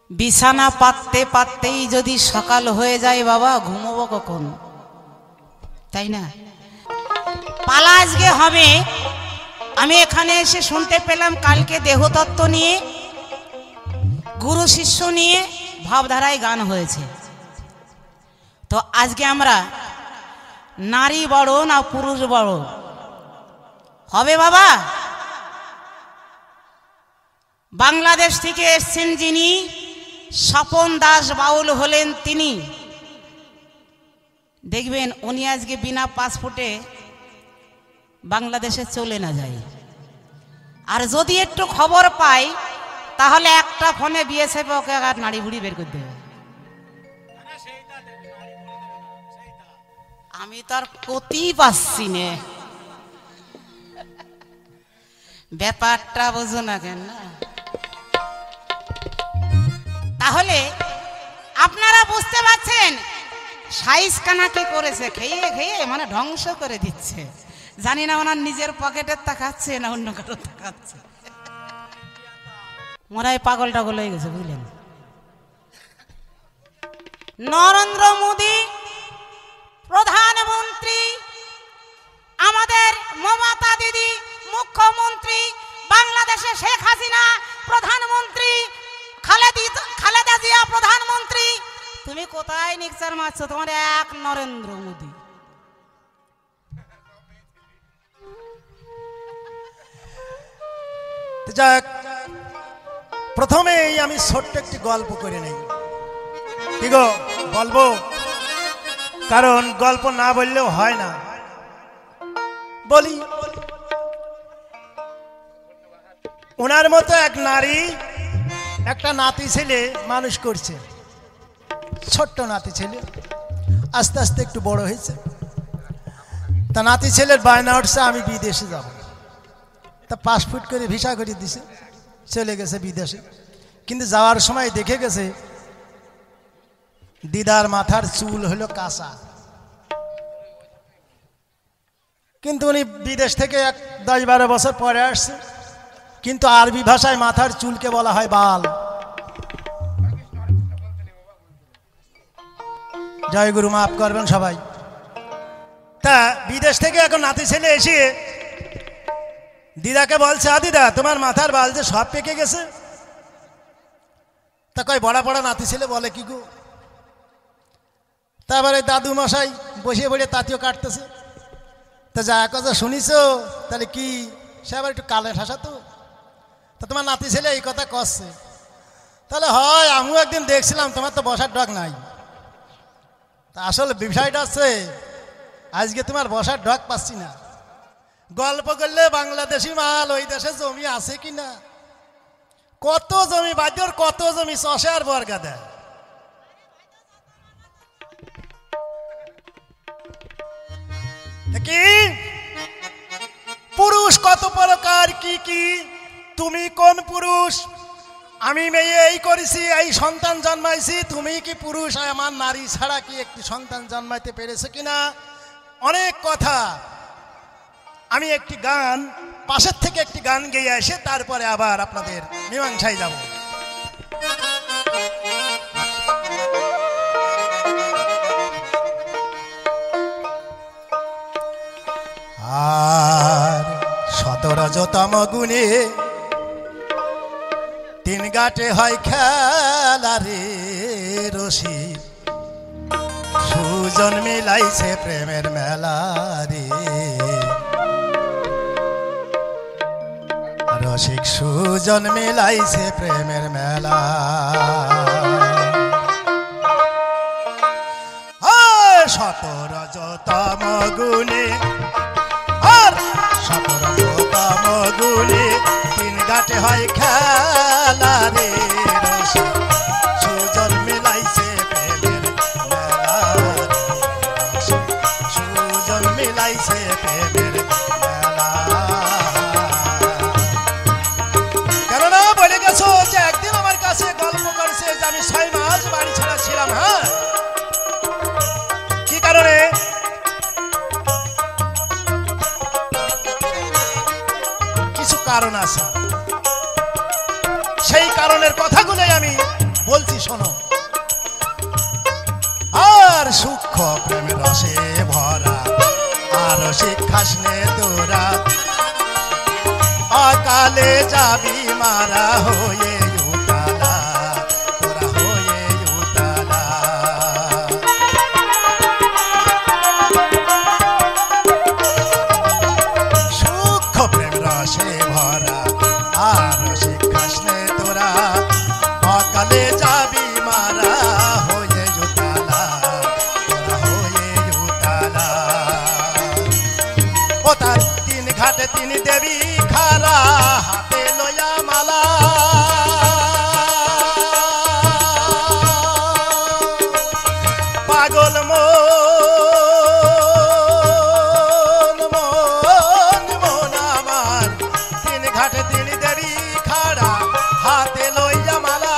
বিছানা পাততে পাততেই যদি সকাল হয়ে যায় বাবা ঘুমোবো কখন, তাই না? পালা আজকে হবে। আমি এখানে এসে শুনতে পেলাম কালকে দেহতত্ত্ব নিয়ে, গুরু শিষ্য নিয়ে ভাবধারায় গান হয়েছে। তো আজকে আমরা নারী বড় না পুরুষ বড় হবে বাবা? বাংলাদেশ থেকে এসছেন যিনি, স্বপন দাস বাউল হলেন তিনি। দেখবেন উনি আজকে বিনা পাসপোর্টে বাংলাদেশে চলে না যায়। আর যদি একটু খবর পাই তাহলে একটা ফোনে বিএসএফ ওকে আর নাড়ি ভুড়ি বের করে দেবে। আমি তার কতই পাচ্ছি না, ব্যাপারটা বোঝো না কেন? তাহলে আপনারা বুঝতে পারছেন সাইজ কানা কি করেছে, খেয়ে খেয়ে মানে ধ্বংস করে দিচ্ছে। জানি না ওনার নিজের পকেটের তাকাচ্ছে না অন্য কারো তাকাচ্ছে। মোরাই পাগল টাগল হয়ে গেছে বুঝলেন। নরেন্দ্র মোদী প্রধানমন্ত্রী, আমাদের মমতা দিদি মুখ্যমন্ত্রী, বাংলাদেশে শেখ হাসিনা প্রধানমন্ত্রী, খালেদা জিয়া প্রধানমন্ত্রী। তুমি কোথায় নিকচার মারছো? তোমার এক নরেন্দ্র মোদী। যাক, প্রথমেই আমি ছোট্ট একটি গল্প করে নেই। কি গো বলবো? কারণ গল্প না বললেও হয় না, বলি। ওনার মতো এক নারী একটা নাতি ছেলে মানুষ করছে, ছোট্ট নাতি ছেলে, আস্তে আস্তে একটু বড় হয়েছে। তা নাতি ছেলের বায়না উঠছে আমি বিদেশে যাব। তা পাসপোর্ট করে ভিসা করে দিছে, চলে গেছে বিদেশে। কিন্তু যাওয়ার সময় দেখে গেছে দিদার মাথার চুল হলো কাঁচা। কিন্তু উনি বিদেশ থেকে 10-12 বছর পরে আসছে, কিন্তু আরবি ভাষায় মাথার চুলকে বলা হয় বাল। জয় গুরু, মাফ করবেন সবাই। তা বিদেশ থেকে এখন নাতি ছেলে এসে দিদাকে বলছে, দিদা তোমার মাথার বাল যে সব পেকে গেছে। তা কয় বড়া পড়া নাতি ছেলে বলে কি গো? তারপরে দাদু মশাই বসে বসে তাঁতিও কাটতেছে। তা যা কথা শুনিস তাহলে কি? সে আবার একটু কালে ঠাসা তো। তা তোমার নাতি ছেলে এই কথা করছে, তাহলে হয় আমিও একদিন দেখছিলাম তোমার তো বসার ডগ নাই। তা আসলে বিষয়টা হচ্ছে আজকে তোমার বসার ডগ পাচ্ছি না। গল্প করলে বাংলাদেশি মাল ওই দেশে জমি আছে কিনা, কত জমি বাদ্যর, কত জমি চষে আর বর্গা দেয়। কি পুরুষ কত প্রকার, কি কি? তুমি কোন পুরুষ? আমি মেয়ে এই করেছি, এই সন্তান জন্মাইছি। তুমি কি পুরুষ? আমার নারী ছাড়া কি একটি সন্তান জন্মাইতে পেরেছে কিনা? অনেক কথা। আমি একটি গান, পাশের থেকে একটি গান গেয়ে এসে তারপরে আবার আপনাদের মীমাংসায় যাব। আর 17তম গুণে 3 ঘাটে হয় খেলা রে রশি, সুজন মিলাইছে প্রেমের মেলা রে। রসিক সুজন মিলাইছে প্রেমের মেলা। 17তম গুণে, আর 17তম গুণে 3 ঘাটে হয় খেলা রে রসিক সুজন মিলাইছে প্রেমের মেলা রে। সুজন মিলাইছে প্রেমের মেলা। কেননা বলে গেছো যে একদিন আমার কাছে গল্প করছে যে আমি 6 মাস বাড়ি ছাড়া ছিলাম। হ্যাঁ, কি কারণে? কিছু কারণ আছে, সেই কারণের কথাগুলোই আমি বলছি। বলছি শোনো। আর সূক্ষ্ম প্রেম রসে ভরা আর শিক্ষাস নে তোরা, অকালে যাবি মারা হয়ে উতালা, তোরা হয়ে উতালা। সূক্ষ্ম প্রেম রসে ভরা আর শিক্ষাস নে তোরা, অকালে যাবি মারা হয়ে উতালা, তোরা হয়ে উতালা। ও তার তিন ঘাটে তিন দেবী খারা, হাতে লয়া মালা, পাগল মন মন মন আমার, তিন ঘাটে তিন দেবী খারা, হাতে লইয়া মালা।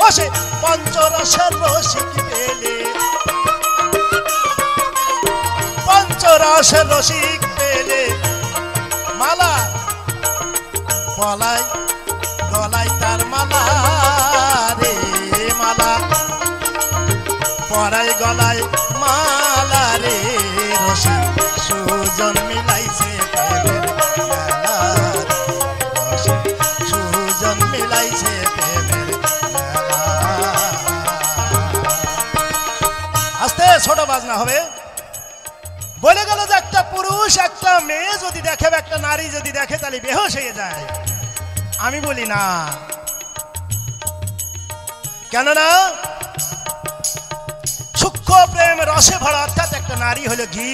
ও সে পঞ্চরসের রসিক পেলে, পঞ্চরসের রসিক পেলে, মালা গলায় গলায় তার মালা রে মালা, পরাই গলায় মালা রে, রসিক সুজন মিলাইছে প্রেমের মেলা রে, রসিক সুজন মিলাইছে প্রেমের মেলা। আস্তে ছোট বাজনা হবে। বলে গেল যে একটা পুরুষ একটা মেয়ে যদি দেখে, একটা নারী যদি দেখে, তাহলে বেহুশ হয়ে যায়। আমি বলি না, কেননা সূক্ষ্ম প্রেম রসে ভরা, অর্থাৎ একটা নারী হলো ঘি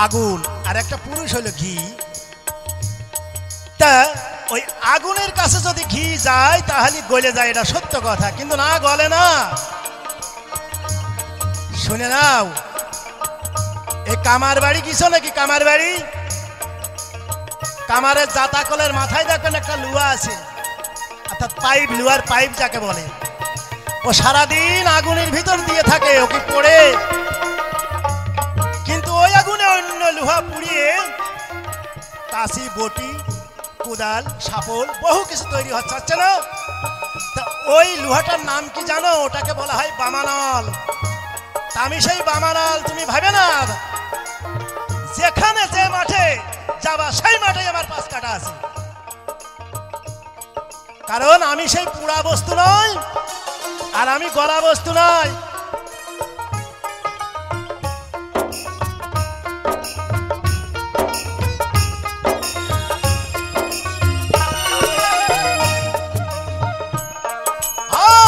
আগুন, আর একটা পুরুষ হলো ঘি। তা ওই আগুনের কাছে যদি ঘি যায় তাহলে গলে যায়, এটা সত্য কথা, কিন্তু না গলে না। শুনে নাও, এই কামার বাড়ি কিছু নাকি, কামার বাড়ি, কামারের জাতা কলের মাথায় দেখবেন একটা লুহা আছে, অর্থাৎ পাইপ, লুহার পাইপ যাকে বলে। ও সারাদিন আগুনের ভিতর দিয়ে থাকে, ওকে পড়ে, কিন্তু ওই আগুনে অন্য লোহা পুড়িয়ে কাশি, বটি, কোদাল, সাপল বহু কিছু তৈরি হচ্ছে, হচ্ছে না? তা ওই লোহাটার নাম কি জানো? ওটাকে বলা হয় বামানল। তা আমি সেই বামানল, তুমি ভাবে না যেখানে যে মাঠে যাবা সেই মাঠে আমার 5 কাঠা আছে, কারণ আমি সেই পুরা বস্তু নয়, আর আমি গলা বস্তু নয়।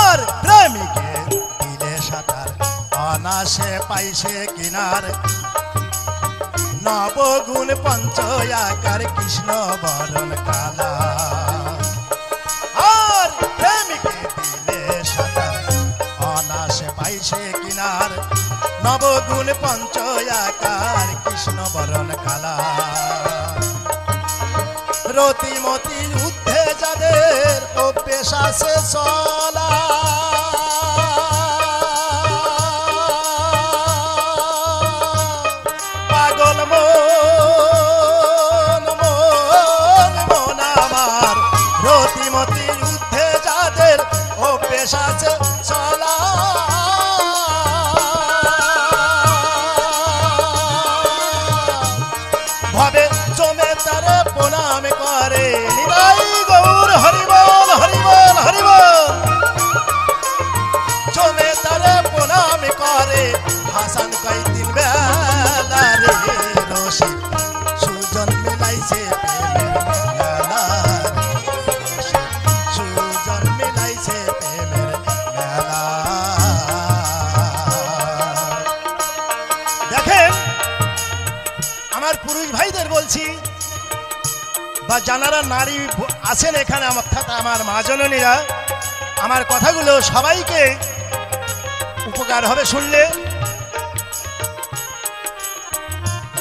আর প্রেমিকে দিলে সাঁতার, অনাসে পাইছে কিনার, নবগুণ পঞ্চয়াকার কৃষ্ণ বরণ কালা। আর প্রেমিকে দিলে সাঁতার, অনাসে পাইছে কিনার, নবগুণ পঞ্চয়াকার কৃষ্ণ বরণ কালা। রতিমতি ঊর্ধ্বে যাদের অভ্যেস আছে চলা, পাগল মন মন মন আমার, রতিমতি ঊর্ধ্বে যাদের অভ্যেস আছে চলা, ভাবে জমে তারে প্রণাম করে, নিতাই গৌর হরিবল হরিবল হরিবল। জমে তারে প্রণাম করে, হাসান কই দিন বেলা রে, রসিক সুজন মিলাইছে প্রেমের মেলা রে, রসিক সুজন মিলাইছে প্রেমের মেলা। দেখেন আমার পুরুষ ভাইদের বলছি, বা যারা নারী আছেন এখানে, অর্থাৎ আমার মা জননীরা, আমার কথাগুলো সবাইকে উপকার হবে শুনলে।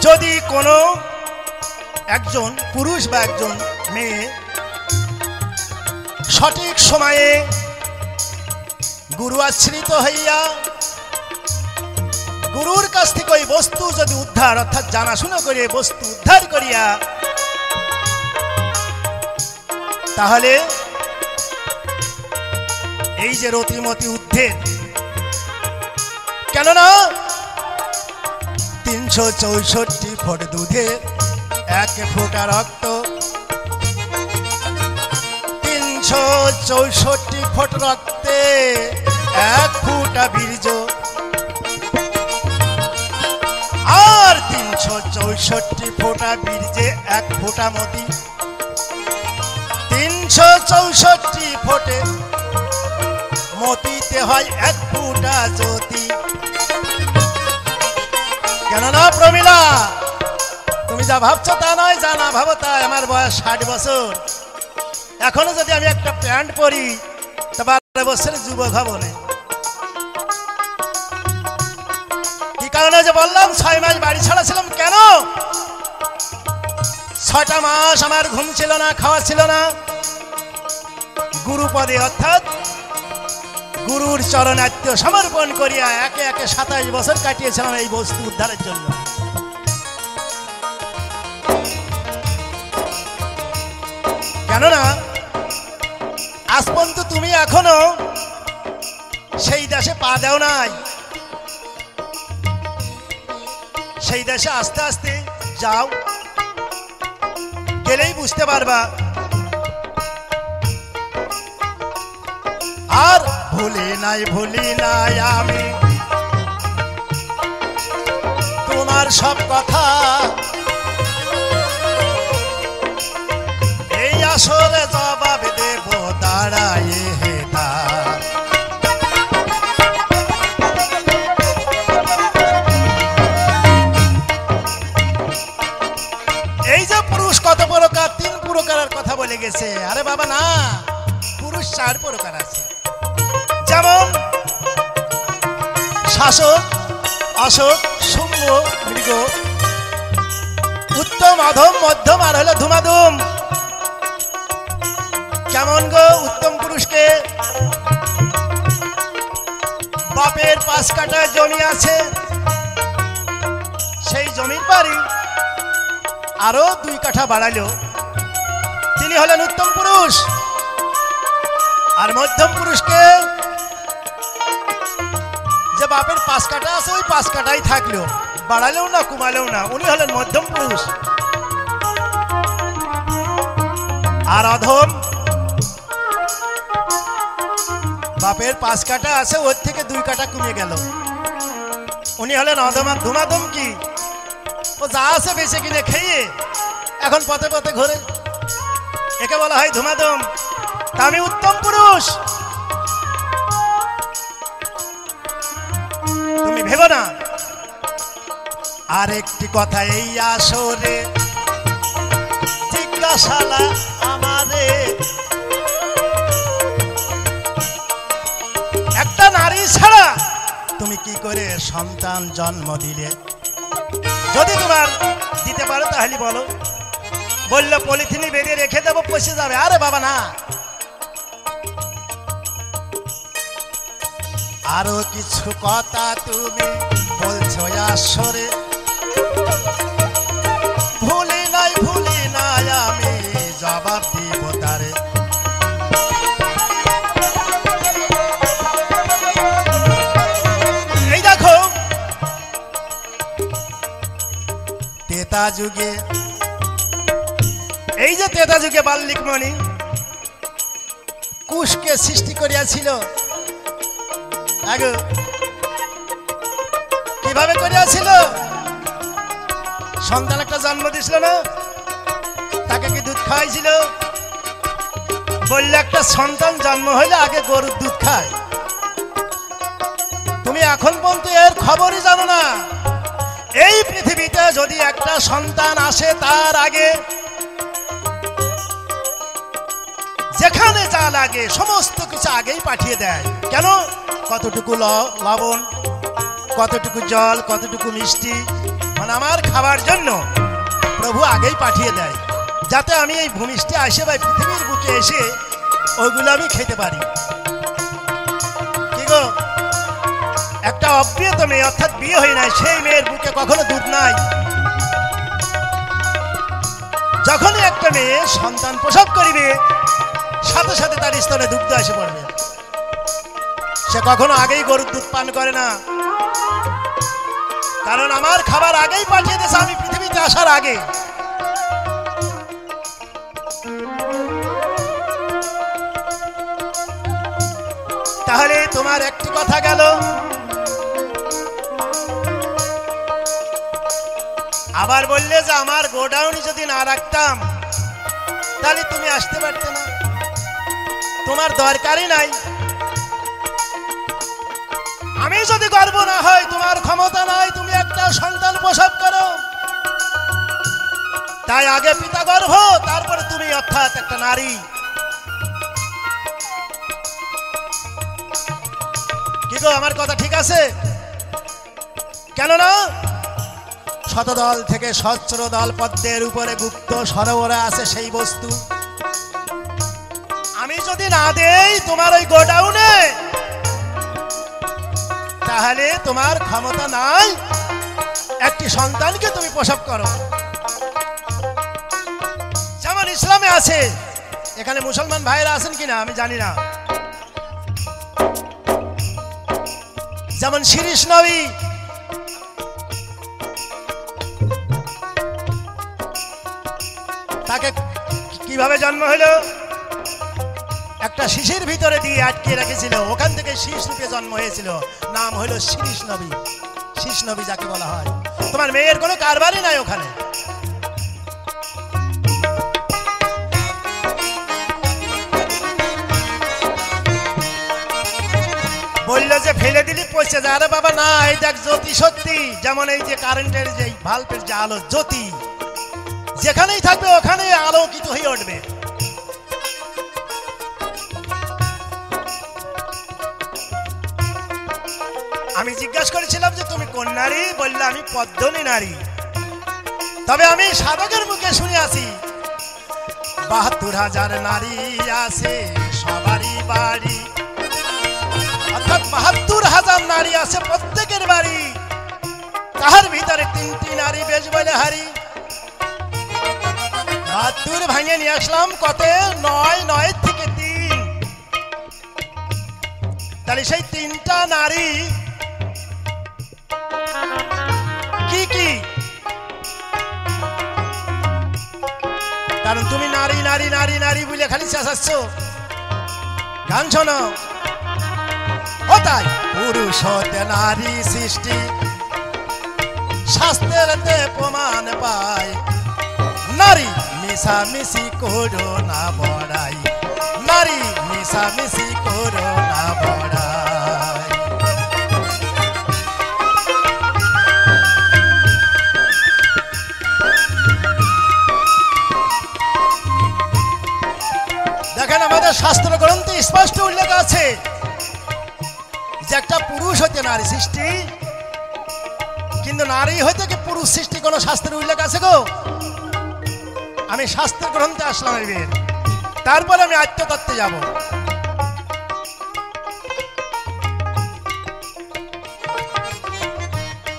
যদি কোনো একজন পুরুষ বা একজন মেয়ে সঠিক সময়ে গুরু আশ্রিত হইয়া গুরুর কাছ থেকে ওই বস্তু যদি উদ্ধার অর্থাৎ জানাশোনা করে বস্তু উদ্ধার করিয়া, তাহলে এই যে রতিমতি উদ্ধের, কেননা 364 ফোঁট দুধে এক ফোঁটা রক্ত, 364 ফোঁট রক্তে এক ফোঁটা বীর্য, আর 364 ফোঁটা বীর্যে এক ফোঁটা মতি, 364 ফোঁটে মতিতে হয় এক ফোঁটা জ্যোতি। কেননা প্রমীলা, তুমি যা ভাবছো তা নয়, যা না ভাবো তা। আমার বয়স 60 বছর, এখনো যদি আমি একটা প্যান্ট পরি তা 12 বছরের যুবক হব না। কি কারণে যে বললাম 6 মাস বাড়ি ছাড়া ছিলাম, কেন? 6টা মাস আমার ঘুম ছিল না, খাওয়া ছিল না। গুরুপদে অর্থাৎ গুরুর চরণাত্য সমর্পণ করিয়া একে একে 27 বছর কাটিয়েছিলাম এই বস্তু উদ্ধারের জন্য। কেননা আজ পর্যন্ত তুমি এখনো সেই দেশে পা দেও নাই। সেই দেশে আস্তে আস্তে যাও, গেলেই বুঝতে পারবা। আর ভুলি নাই আমি তোমার সব কথা, এই আসরে জবাব দেব দাঁড়ায় হেতা। এই যে পুরুষ কত প্রকার, 3 প্রকারের কথা বলে গেছে। আরে বাবা না, পুরুষ 4 প্রকার আছে। যেমন শাসক, অশোক, শুম্ভ, মৃগ, উত্তম, অধম, মধ্যম আর হলো ধুমাধুম। কেমন গো? উত্তম পুরুষকে বাপের 5 কাঠা জমি আছে, সেই জমির বাড়ি আরো 2 কাঠা বাড়ালো, তিনি হলেন উত্তম পুরুষ। আর মধ্যম পুরুষকে যে বাপের 5 কাঠা আছে ওই 5 কাঠাই থাকলো, বাড়ালেও না কমালেও না, উনি হলেন মধ্যম পুরুষ। আর অধম, বাপের 5 কাঠা আছে ওর থেকে 2 কাঠা কমে গেল, উনি হলেন অধম। আর ধুমাধম কি? ও যা আছে বেঁচে কিনে খেয়ে এখন পথে পথে ঘুরে, একে বলা হয় ধুমাধম। তা আমি উত্তম পুরুষ, তুমি ভেবো না। আর একটি কথা এই আসরে জিজ্ঞাসালা আমারে, একটা নারী ছাড়া তুমি কি করে সন্তান জন্ম দিলে? যদি তোমার দিতে পারো তাহলে বলো। বললো পলিথিনে বেঁধে রেখে দেবো, পচে যাবে। আরে বাবা না, আরো কিছু কথা তুমি বলছো আসরে, ভুলি নাই আমি জবাব দিব তারে। এই দেখো তেতা যুগে, এই যে তেতা যুগে বাল্মিক মুনি কুশকে সৃষ্টি করিয়াছিল, কিভাবে করিয়াছিল? সন্তান একটা জন্ম দিছিল না, তাকে কি দুধ খাওয়াইছিল? বললে একটা সন্তান জন্ম হইলে আগে গরুর দুধ খায়। তুমি এখন পর্যন্ত এর খবরই জানো না। এই পৃথিবীতে যদি একটা সন্তান আসে তার আগে যেখানে যা লাগে সমস্ত কিছু আগেই পাঠিয়ে দেয়। কেন? কতটুকু লবণ, কতটুকু জল, কতটুকু মিষ্টি, মানে আমার খাবার জন্য প্রভু আগেই পাঠিয়ে দেয়, যাতে আমি এই ভূমিষ্ঠে আসে বা পৃথিবীর বুকে এসে ওইগুলো আমি খেতে পারি। কি গো, একটা অবিবাহিত মেয়ে অর্থাৎ বিয়ে হয় নাই, সেই মেয়ের বুকে কখনো দুধ নাই। যখনই একটা মেয়ে সন্তান প্রসব করিবে সাথে সাথে তার স্তনে দুগ্ধ এসে পড়বে। সে কখনো আগেই গরুর দুধ পান করে না, কারণ আমার খাবার আগেই পাঠিয়ে দিয়েছে আমি পৃথিবীতে আসার আগে। তাহলে তোমার একটি কথা গেল, আবার বললে যে আমার গোডাউনে যদি না রাখতাম তাহলে তুমি আসতে পারতে না, তোমার দরকারই নাই। আমি যদি গর্ব না হয়, তোমার ক্ষমতা নাই তুমি একটা সন্তান প্রসব করো, তাই আগে পিতা গর্ভ, তারপরে তুমি অর্থাৎ একটা নারী। কি গো, আমার কথা ঠিক আছে? কেননা শতদল থেকে সহস্র দল পদ্মের উপরে গুপ্ত সরোবরে আছে সেই বস্তু। আমি যদি না দেই তোমার ওই গোডাউনে, তাহলে তোমার ক্ষমতা নাই একটি সন্তানকে তুমি প্রসব করো। যেমন ইসলামে আছে, এখানে মুসলমান ভাইরা আছেন কিনা আমি জানি না, যেমন শিরীষ নবী, তাকে কিভাবে জন্ম হলো? একটা শিশির ভিতরে দিয়ে আটকে রেখেছিল, ওখান থেকে শীষ রূপে জন্ম হয়েছিল, নাম হলো শিরীষ নবী। শীষ নবী যাকে বলা হয়। তোমার মেয়ের কোনো কারবারই নাই ওখানে। বললো যে ফেলে দিলি পয়সা যায়। আরে বাবা না, এই দেখ জ্যোতি সত্যি, যেমন এই যে কারেন্টের যে ভাল্বের যে আলো, জ্যোতি যেখানেই থাকবে ওখানেই আলোকিত হয়ে উঠবে। আমি জিজ্ঞাসা করেছিলাম যে তুমি কোন নারী? বললে আমি পদ্মনী নারী। তবে আমি সাধকের মুখে শুনে আছি ৭২,০০০ নারী আছে সবারই বাড়ি, অর্থাৎ ৭২,০০০ নারী আছে প্রত্যেকের বাড়ি, তাহার ভিতরে ৩টি নারী বেশ বলে হারি। ৭২ ভাঙে নিয়ে আসলাম কত? ৯ থেকে ৩। তাহলে সেই ৩টা নারী কি কি? কারণ তুমি নারী নারী নারী নারী বলে খালি চেঁচাচ্ছ। গান শোনো। ও তাই পুরুষ হতে নারী সৃষ্টি, শাস্ত্রেতে প্রমাণ পায়, নারী মিশামিশি করো না বড়াই, নারী মিশামিশি করো না বড়াই। দেখেন আমাদের শাস্ত্র গ্রন্থে স্পষ্ট উল্লেখ আছে যে একটা পুরুষ হতে নারী সৃষ্টি, কিন্তু নারী হইতে কি পুরুষ সৃষ্টি কোন শাস্ত্রের উল্লেখ আছে গো? আমি শাস্ত্র গ্রন্থে আসলাম এবার, তারপরে আমি আত্মতত্ত্বে যাব।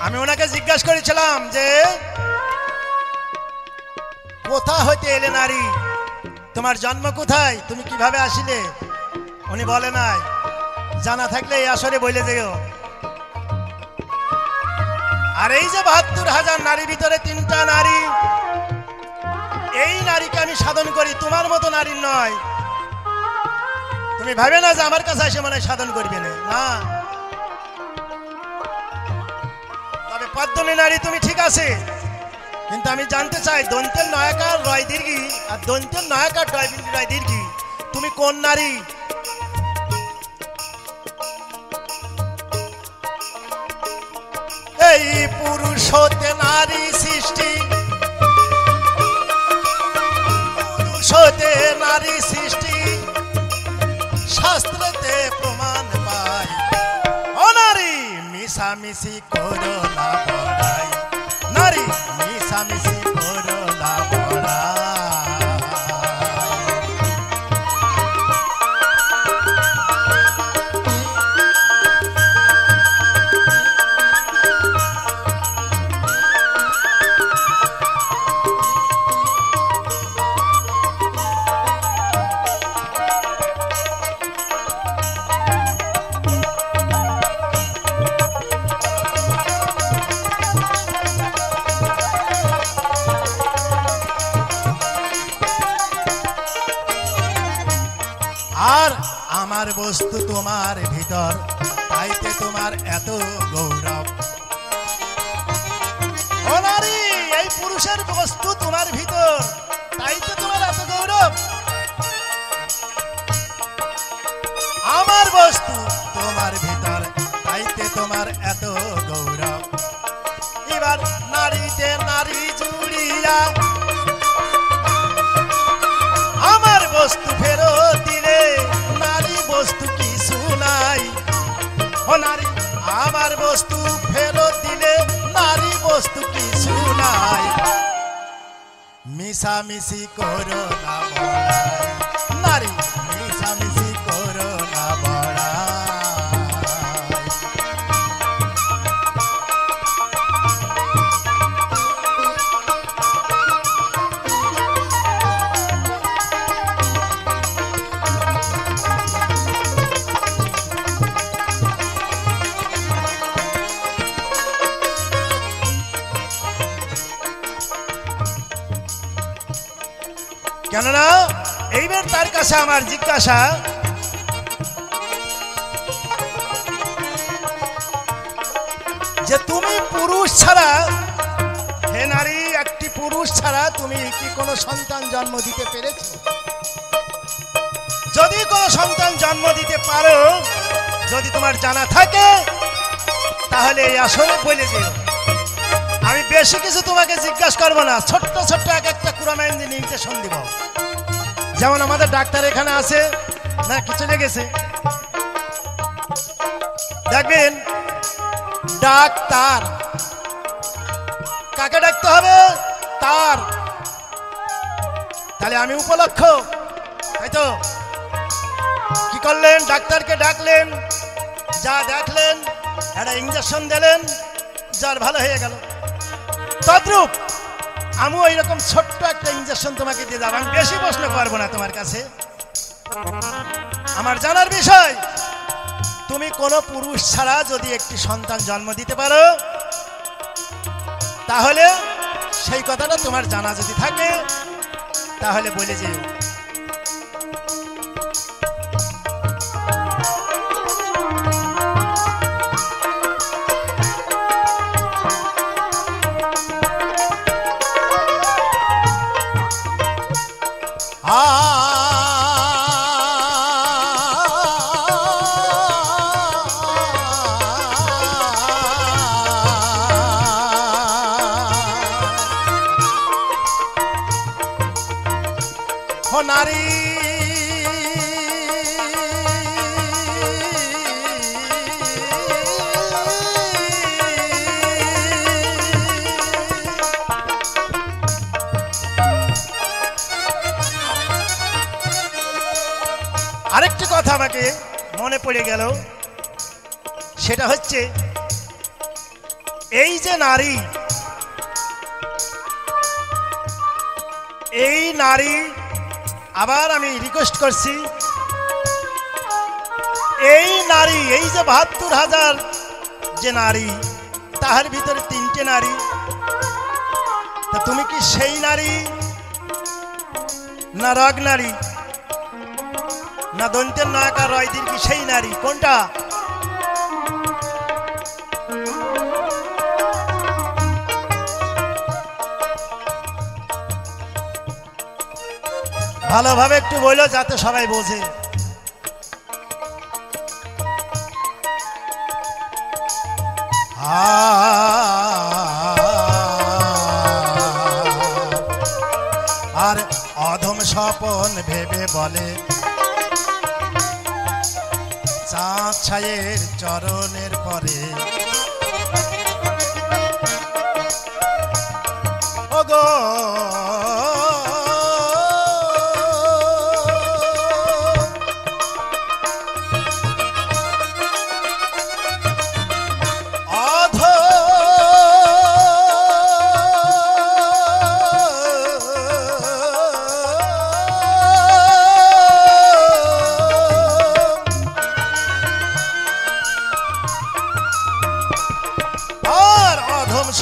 আমি ওনাকে জিজ্ঞাসা করেছিলাম যে কোথা হইতে এলে নারী, তোমার জন্ম কোথায়, তুমি কিভাবে আসিলে? উনি বলে নাই, জানা থাকলে এই আসরে বলে যেও। আর এই যে ৭২,০০০ নারীর ভিতরে ৩টা নারী, এই নারীকে আমি সাধন করি, তোমার মতো নারীর নয়। তুমি ভাবে না যে আমার কাছে এসে মনে সাধন করবে না, তবে পদ্মনী নারী তুমি ঠিক আছে, কিন্তু আমি জানতে চাই দন্তের নয়াকার রয় দীর্ঘি আর দন্তের নয়াকার রয় দীর্ঘি, তুমি কোন নারী? এই পুরুষ হতে নারী সৃষ্টি, পুরুষ হতে নারী সৃষ্টি, শাস্ত্রেতে প্রমাণ পাই, ও নারী মিশামিশি করো না বড়াই, নারী মিশামিশি করো না বড়াই। আমার বস্তু তোমার ভিতর, তাইতে তোমার এত গৌরব। ও নারী, এই পুরুষের বস্তু তোমার ভিতর, তাইতে তোমার এত গৌরব। আমার বস্তু তোমার ভিতর, তাইতে তোমার এত গৌরব। এবার নারীতে নারী জুড়িয়া আমার বস্তু ফেরত দিলে, নারী বস্তু কিছু নাই। ও নারী, আমার বস্তু ফেরত দিলে নারী বস্তু কিছু নাই। মিশামিশি করো না বড়াই, নারী মিশামিশি করো না বড়াই। কেননা এইবার তার কাছে আমার জিজ্ঞাসা, যে তুমি পুরুষ ছাড়া, হে নারী, একটি পুরুষ ছাড়া তুমি কি কোনো সন্তান জন্ম দিতে পেরেছো? যদি কোনো সন্তান জন্ম দিতে পারো, যদি তোমার জানা থাকে, তাহলে এই আসরে বলে যেও। আমি বেশি কিছু তোমাকে জিজ্ঞাসা করবো না, ছোট্ট ছোট্ট এক একটা কুরআন নির্দেশন দিব। যেমন আমাদের ডাক্তার এখানে আছে না, কি চলে গেছে, দেখবেন ডাক্তার কাকে ডাকতে হবে? তার। তাহলে আমি উপলক্ষ, তাই তো? কি করলেন? ডাক্তারকে ডাকলেন, যা দেখলেন একটা ইঞ্জেকশন দিলেন, যার ভালো হয়ে গেল। তদ্রূপ আমিও এইরকম ছোট্ট একটা ইঞ্জেকশন তোমাকে দিয়ে যাবো। আমি বেশি প্রশ্ন করবো না তোমার কাছে। আমার জানার বিষয়, তুমি কোনো পুরুষ ছাড়া যদি একটি সন্তান জন্ম দিতে পারো, তাহলে সেই কথাটা তোমার জানা যদি থাকে, তাহলে বলে যেও। নারী, আরেকটি কথা আমাকে মনে পড়ে গেল, সেটা হচ্ছে এই যে নারী, এই নারী, আবার আমি রিকোয়েস্ট করছি, এই নারী, এই যে ৭২,০০০ যে নারী, তাহার ভিতরে ৩টে নারী, তা তুমি কি সেই নারী, না রগ নারী, না দন্তের নায়িকা রয় দীর্ঘ সেই নারী, কোনটা? ভালোভাবে একটু বললো যাতে সবাই বোঝে। আর অধম স্বপন ভেবে বলে, চাঁদ ছায়ের চরণের পরে, ওগো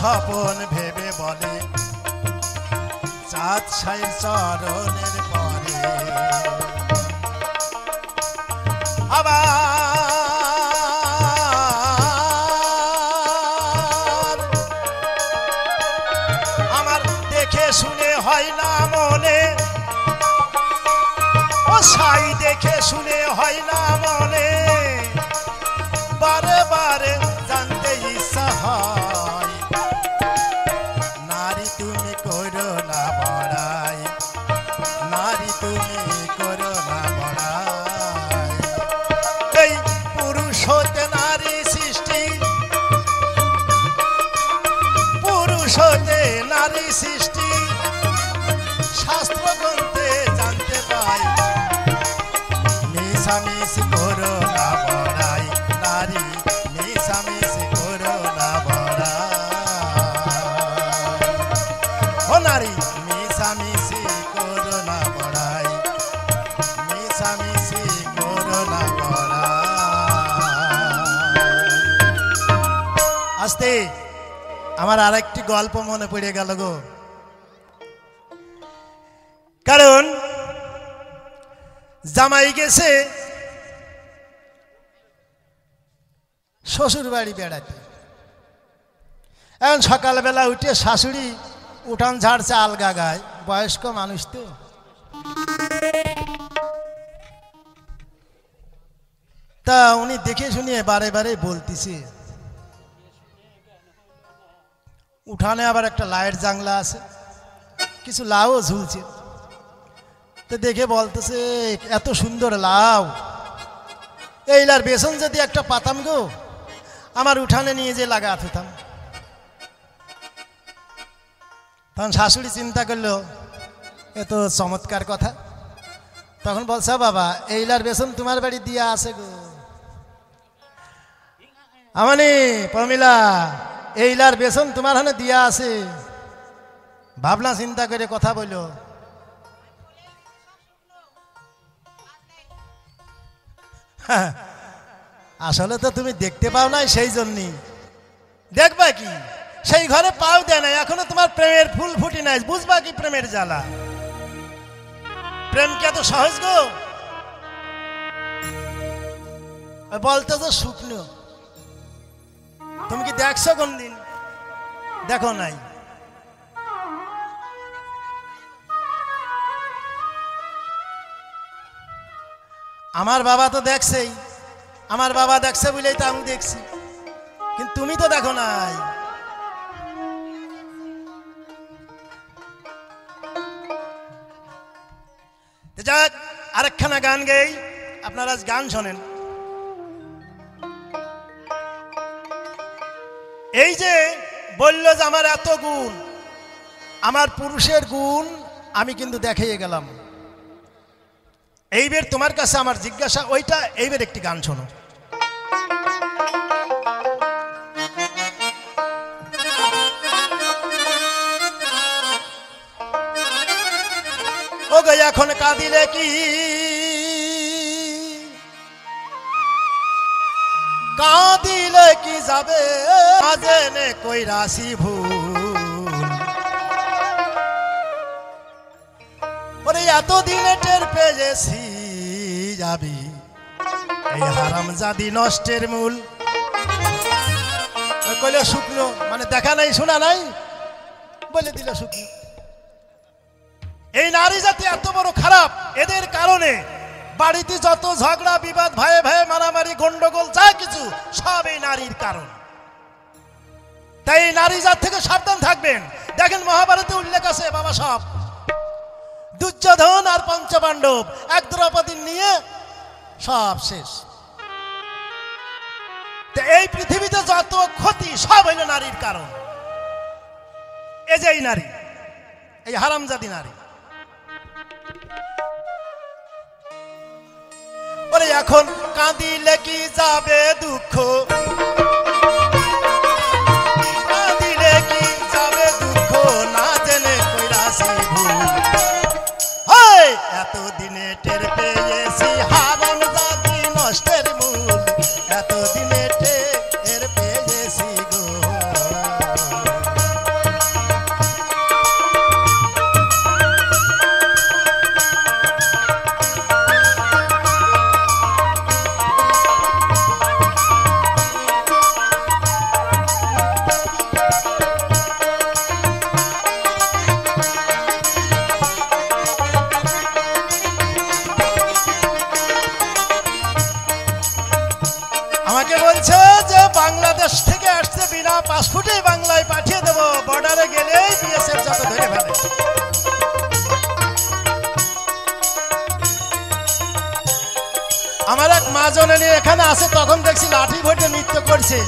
স্বপন ভেবে বলে, চাঁদ ছায়ের চরণের পরে, আবার আমার দেখে শুনে হয় না মনে, ও সাই দেখে শুনে হয় না মনে, বারে বারে জানতে ইচ্ছা হয়, নারী তুমি করো না বড়াই, নারী তুমি করো না বড়াই। এই পুরুষ হতে নারী সৃষ্টি, পুরুষ হতে নারী সৃষ্টি, শাস্ত্র গ্রন্থে জানতে পাই, মিশামিশি করো না বড়াই, নারী মিশামিশি করো না বড়াই, ও নারী মিশামিশি করো না বড়াই, মিশামিশি করো না বড়াই। আস্তে আমার আরেকটি গল্প মনে পড়ে গেল গো, কারণ জামাই গেছে শ্বশুর বাড়ি বেড়াতে, এখন সকালবেলা উঠে শাশুড়ি উঠান ঝাড়ছে আলগা গায়, বয়স্ক মানুষ তো, তা উনি দেখে শুনিয়ে বারে বারে বলতেছে, উঠানে আবার একটা লাইট জাংলা আছে, কিছু লাউও ঝুলছে, তো দেখে বলতেছে এত সুন্দর লাউ, এই লার বেসন যদি একটা পাতাম গো, আমার উঠানে নিয়ে যে লাগা থুতাম। তখন শাশুড়ি চিন্তা করলো এ তো চমৎকার কথা, তখন বলছে বাবা এইলার বেসন তোমার বাড়ি দিয়া আছে গো, আমানি প্রমিলা এইলার বেসন তোমার হানে দিয়া আছে। ভাবনা চিন্তা করে কথা বললো, আসলে তো তুমি দেখতে পাও নাই, সেই জন্যই দেখবা কি সেই ঘরে পাও দেয় নাই, এখনো তোমার প্রেমের ফুল ফুটি নাই, বুঝবা কি প্রেমের জ্বালা, প্রেম কি এত সহজ গো? বলতে তো শুকনো, তুমি কি দেখছো কোন দিন? দেখো নাই। আমার বাবা তো দেখছেই, আমার বাবা দেখছে বলেই তো আমি দেখছি, কিন্তু তুমি তো দেখো নাই। যাক আরেকখানা গান গেই, আপনারা গান শোনেন। এই যে বলল যে আমার এত গুণ, আমার পুরুষের গুণ আমি কিন্তু দেখিয়ে গেলাম, এইবার তোমার কাছে আমার জিজ্ঞাসা ওইটা, এইবার একটি গান শোনো। ও গো এখন কাঁদিলে কি, কাঁদিলে কি যাবে, জেনে কই রাশি ভুল, ওরে এতদিনে টের পেয়েছি যাবি এই হারামজাদি নষ্টের মূল। কইলে শুকনো মানে দেখা নাই শোনা নাই, বলে দিল শুকনো। এই নারী জাতি এত বড় খারাপ, এদের কারণে বাড়িতে যত ঝগড়া বিবাদ, ভাইয়ে ভাইয়ে মারামারি গন্ডগোল যা কিছু সব এই নারীর কারণ। তাই এই নারী জাত থেকে সাবধান থাকবেন। দেখেন মহাভারতে উল্লেখ আছে বাবা, সব দুর্যোধন আর পঞ্চপাণ্ডব এক দ্রৌপদী নিয়ে সব শেষ। এই পৃথিবীতে যত ক্ষতি সব হইল নারীর কারণ। এই যে এই নারী, এই হারামজাদি নারী। ওরে এখন কাঁদিলে কি যাবে দুঃখ, কাঁদিলে কি যাবে দুঃখ, না জেনে কইরাছি ভুল। এতদিনে টের পেয়েছি হারামজাদি নষ্টের মূল, এতদিনে টের পেয়েছি গো। পাসপোর্টে বাংলায় পাঠিয়ে দেবো, বর্ডারে গেলেই বিএসএফ যত ধরে ফেলে। আমার এক মা জননী এখানে আছে, তখন দেখছি লাঠি ভোটে নৃত্য করছে,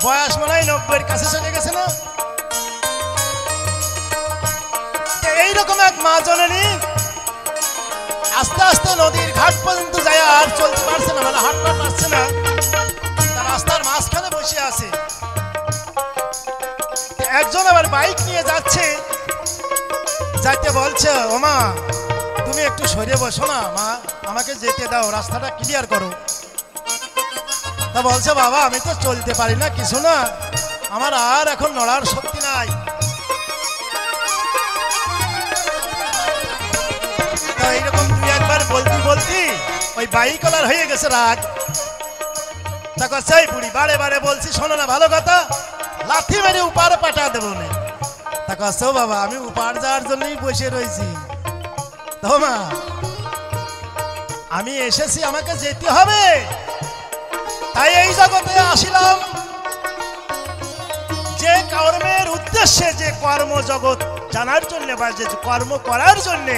বয়স মনে হয় 90-এর কাছে চলে গেছে না। এইরকম এক মা জননী আস্তে আস্তে নদীর ঘাট পর্যন্ত যায়, আর চলতে পারছে না, মানে হাঁটতে পারছে না, তার রাস্তার মাঝখানে বসে আছে। একজন আবার বাইক নিয়ে যাচ্ছে, যাইতে বলছে, ও মা তুমি একটু সরে বসো না মা, আমাকে যেতে দাও, রাস্তাটা ক্লিয়ার করো। তা বলছে, বাবা আমি তো চলতে পারি না কিছু না, আমার আর এখন নড়ার শক্তি নাই। তা এইরকম দুই একবার বলতে বলতে ওই বাইকওয়ালার হয়ে গেছে রাগ। তা কচ্ছে, এই বুড়ি বারে বারে বলছি শোনো না, ভালো কথা, লাথি মেরে উপার পাঠা দেবো না। তা কচ্ছে, ও বাবা আমি উপার যাওয়ার জন্যই বসে রয়েছি, তো মা আমি এসেছি, আমাকে যেতে হবে, তাই এই জগতে আসিলাম যে কর্মের উদ্দেশ্যে, যে কর্মজগৎ জানার জন্য বা যে কর্ম করার জন্য,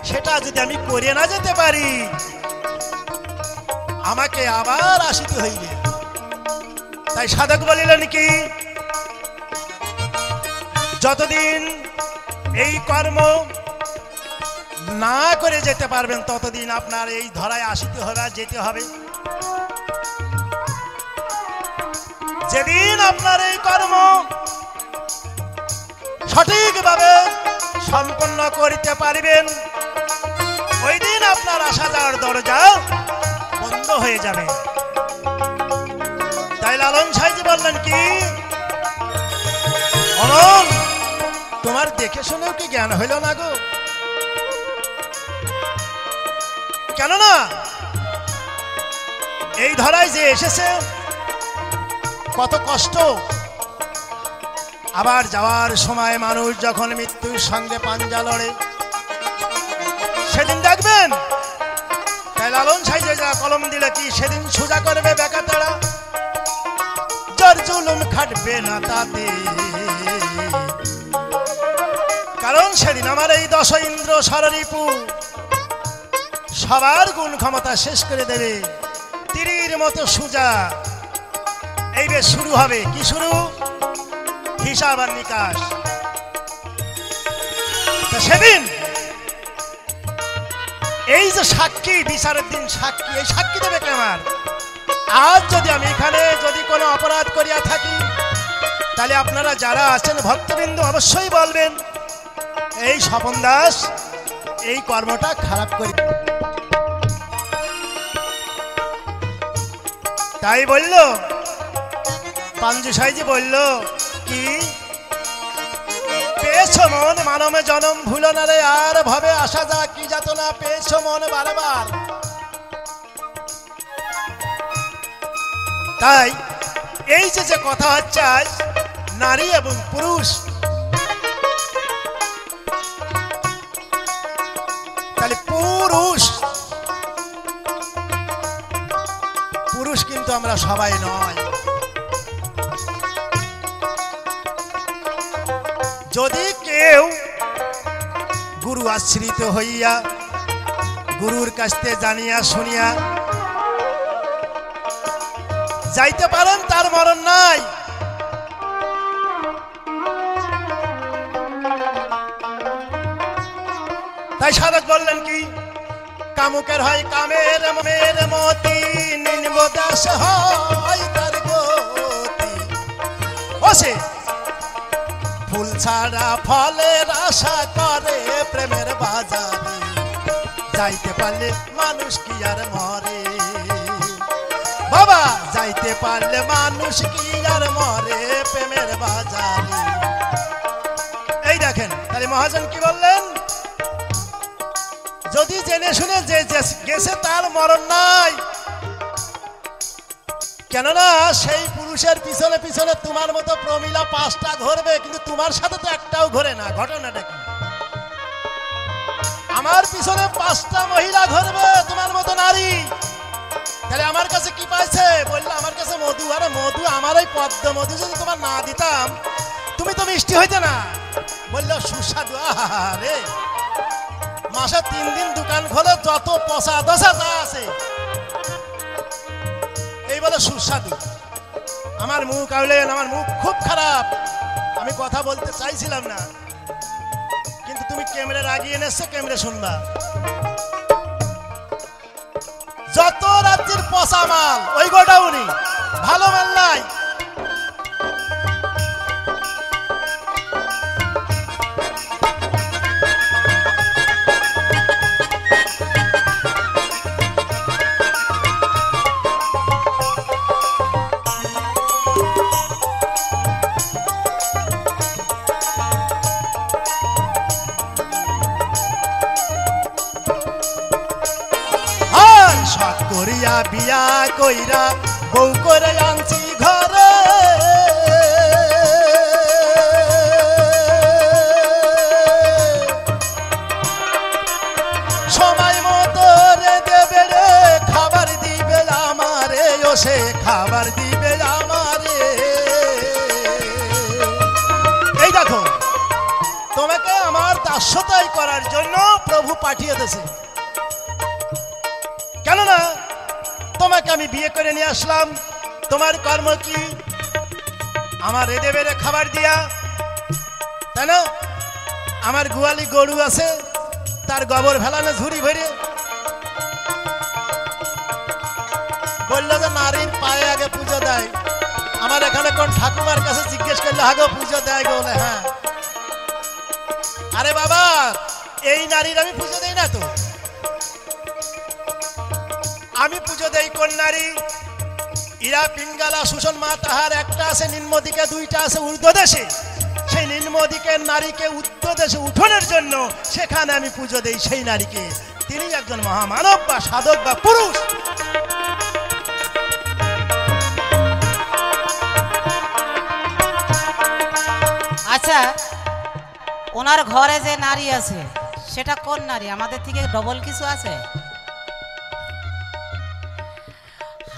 সেটা যদি আমি করে না যেতে পারি আমাকে আবার আসিতে হইবে। তাই সাধক বলিলেন কি, যতদিন এই কর্ম না করে যেতে পারবেন ততদিন আপনার এই ধরায় আসিতে হবে, যেতে হবে। যেদিন আপনার এই কর্ম সঠিকভাবে সম্পন্ন করিতে পারিবেন, ওই দিন আপনার আসা যাওয়ার দরজা বন্ধ হয়ে যাবে। তাই লালন সাইজি বললেন কি, অমন তোমার দেখে শুনেও কি জ্ঞান হইল না গো? কেননা এই ধরায় যে এসেছে কত কষ্ট, আবার যাওয়ার সময় মানুষ যখন মৃত্যুর সঙ্গে পাঞ্জা লড়ে সেদিন দেখবেন। তাই লালন সাইজে যা কলম দিলে কি, সেদিন সোজা করবে বেকা তারা, জোর জুলুম খাটবে না তাতে, কারণ সেদিন আমার এই দশ ইন্দ্র সররিপু সবার গুণ ক্ষমতা শেষ করে দেবে, তীরের মতো সোজা। এই বেশ শুরু হবে, কি শুরু? হিসাব আর নিকাশ। সেদিন এই যে সাক্ষী, বিচারের দিন সাক্ষী, এই সাক্ষী দেবে কে আমার? আজ যদি আমি এখানে যদি কোনো অপরাধ করিয়া থাকি, তাহলে আপনারা যারা আছেন ভক্তবৃন্দ অবশ্যই বলবেন, এই স্বপন দাস এই কর্মটা খারাপ করি। তাই বলল পাঞ্জু সাইজি, বলল কি, পেয়েছ মন মানবে জনম ভুলো না রে, আর ভাবে আসা যা কি যাত না, পেয়েছ মন বারবার। তাই এই যে কথা হচ্ছে আজ নারী এবং পুরুষ, তাহলে পুরুষ কিন্তু আমরা সবাই নয়। যদি কেউ গুরু আশ্রিত হইয়া গুরুর কাছ থেকে জানিয়া শুনিয়া যাইতে পারেন, তার মরণ নাই। তাই সাধক বললেন কি, কামুকের হয় কামের মের মতি, নিম্ব দাস হয় তার গতি। বসে ফুল ছাড়া ফলের আশা করে প্রেমের বাজারে, যাইতে পারলে মানুষ কি আর মরে বাবা, যাইতে পারলে মানুষ কি আর মরে প্রেমের বাজারে। এই দেখেন, তাহলে মহাজন কি বললেন, যদি জেনে শুনে যে গেছে তার মরণ নাই। কেননা সেই পুরুষের পিছনে পিছনে তোমার মতো প্রমিলা 5টা ঘুরবে, কিন্তু তোমার সাথে তো একটাও ঘোরে না। ঘটনাটা কি? আমার পিছনে 5টা মহিলা ঘুরবে তোমার মতো নারী, তাহলে আমার কাছে কি পাইছে? বললো আমার কাছে মধু। আরে মধু, আমার এই পদ্ম মধু যদি তোমার না দিতাম তুমি তো মিষ্টি হইতে না। বললো সুস্বাদু। আরে মাসে 3 দিন দোকান খোলে, যত পচা দশা যা আছে এই বলে সুস্বাদু। আমার মুখ আউলেন, আমার মুখ খুব খারাপ, আমি কথা বলতে চাইছিলাম না, কিন্তু তুমি ক্যামেরা লাগিয়ে এনেছো, ক্যামেরা শুনবা। যত রাজ্যের পচা মাল ওই গোডাউনি, ভালো মাল নাই। করিয়া বিয়া কইরা বউ করে আনছি ঘরে, সময় মতো রে দেবে রে, খাবার দিবে আমারে, ও সে খাবার দিবে আমারে। এই দেখো, তোমাকে আমার দাসতাই করার জন্য প্রভু পাঠিয়ে দিয়েছে। কেননা তোমাকে আমি বিয়ে করে নিয়ে আসলাম, তোমার কর্ম কি? আমার রেদে বেড়ে খাবার দিয়া, তাই না? আমার গোয়ালি গরু আছে, তার গোবর ফেলানো ঝুড়ি ভরে। বললো যে নারীর পায়ে আগে পুজো দেয়। আমার এখানে কোন ঠাকুমার কাছে জিজ্ঞেস করলে আগে পুজো দেয় গো? বলে হ্যাঁ। আরে বাবা, এই নারীর আমি পুজো দেই না তো। আমি পুজো দেই কোন নারী? ইরা পিঙ্গালা সুষণ মা, তাহার একটা আছে নিম্ন দিকে, 2টা আছে ঊর্ধ্ব দেশে। সেই নিম্ন দিকের নারীকে ঊর্ধ্ব দেশে উঠোনের জন্য সেখানে আমি পুজো দেই সেই নারীকে। তিনি একজন মহামানব বা সাধক বা পুরুষ। আচ্ছা, ওনার ঘরে যে নারী আছে সেটা কোন নারী? আমাদের থেকে ডবল কিছু আছে?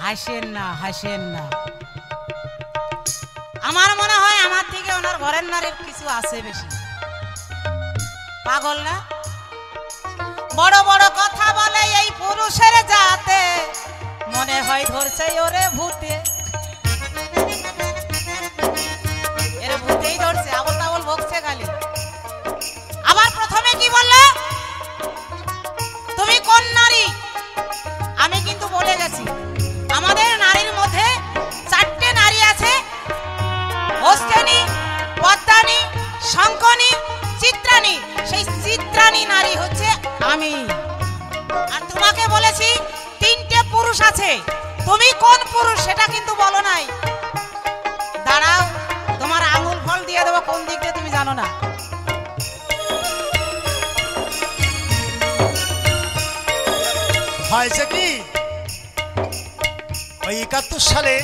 হাসেন না, হাসেন না। আমার মনে হয় আমার থেকে ওনার ঘরের নারীর কিছু আছে বেশি। পাগল না? বড় বড় কথা বলে এই পুরুষের জাতে, মনে হয় ধরছে ওরে ভূতে। এর ভূতেই ধরছে, আবল তাবল বকছে খালি। আবার প্রথমে কি বললে? তুমি কোন নারী? আমি কিন্তু বলে গেছি আমাদের নারীর মধ্যে 4টে নারী আছে। হস্তিনী, পদ্মানী, শঙ্খনী, চিত্রাণী। সেই চিত্রাণী নারী হচ্ছে আমি। আর তোমাকে বলেছি 3টে পুরুষ আছে। তুমি কোন পুরুষ সেটা কিন্তু বলো নাই। দাঁড়াও, তোমার আঙুল ফল দিয়ে দেবো কোন দিক দিয়ে তুমি জানো না। হয়েছে কি, ওই 71 সালে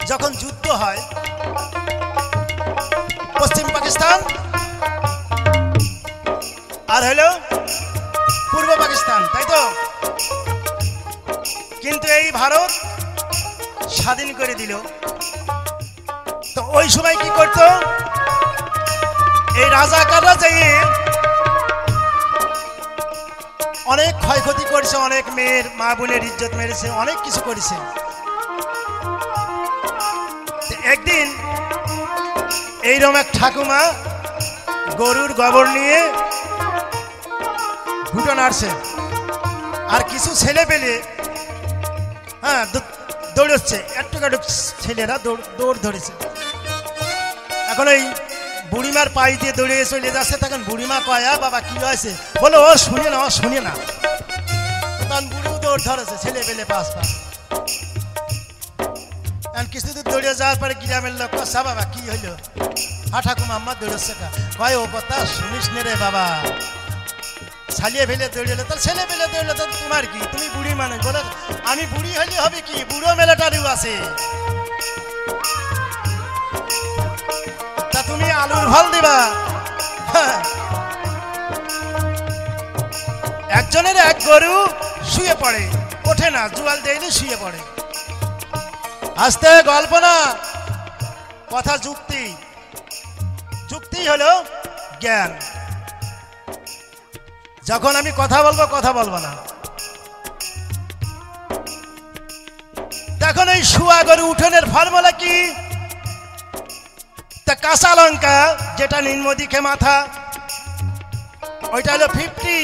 যখন যুদ্ধ হয় পশ্চিম পাকিস্তান আর হলো পূর্ব পাকিস্তান, তাই তো? কিন্তু এই ভারত স্বাধীন করে দিল। তো ওই সময় কি করত? এই রাজাকাররা যেয়ে অনেক ক্ষয়ক্ষতি করেছে, অনেক মেয়ের মা বোনের ইজ্জত মেরেছে, অনেক কিছু করেছে। একদিন এইরকম এক ঠাকুমা গরুর গোবর নিয়ে ঘুটন আসছে, আর কিছু ছেলে পেলে হ্যাঁ দৌড়চ্ছে, একটু ছেলেরা দৌড় ধরেছে। এখন এই বুড়িমার পাই দিয়ে দৌড়ে চলে যাচ্ছে। তখন বুড়িমা কয়া, বাবা কি হয়েছে? বলো ও শুনে না, ও শুনে না। তখন বুড়িও দৌড় ধরেছে, ছেলে পেলে পাশ পাশ। কিছু দূর দৌড়ে যাওয়ার পরে গ্রামের লোক কসা, বাবা কি হইলো? হা ঠাকুমা আম্মা দৌড়চ্ছে কা? কয় ও কথা শুনিস নে রে বাবা, ছালিয়ে ফেলে দৌড়েলে তার ছেলে পেলে দৌড়লে তো তোমার কি? তুমি বুড়ি মানুষ। বলে আমি বুড়ি হলে হবে কি, বুড়ো মেলাটারিও আছে। তা তুমি আলুর ফল দিবা? একজনের এক গরু শুয়ে পড়ে, ওঠে ওঠে না, জুয়াল দেইলে শুয়ে পড়ে। আস্তে গল্প না, কথা যুক্তি, যুক্তি হলো জ্ঞান। যখন আমি কথা বলবো কথা বলবো না। দেখুন এই শুয়া গরু উঠোনের ফর্মুলা কি? তা কাঁচা লঙ্কা যেটা নিম্ন দিকে মাথা ওইটা হলো 50,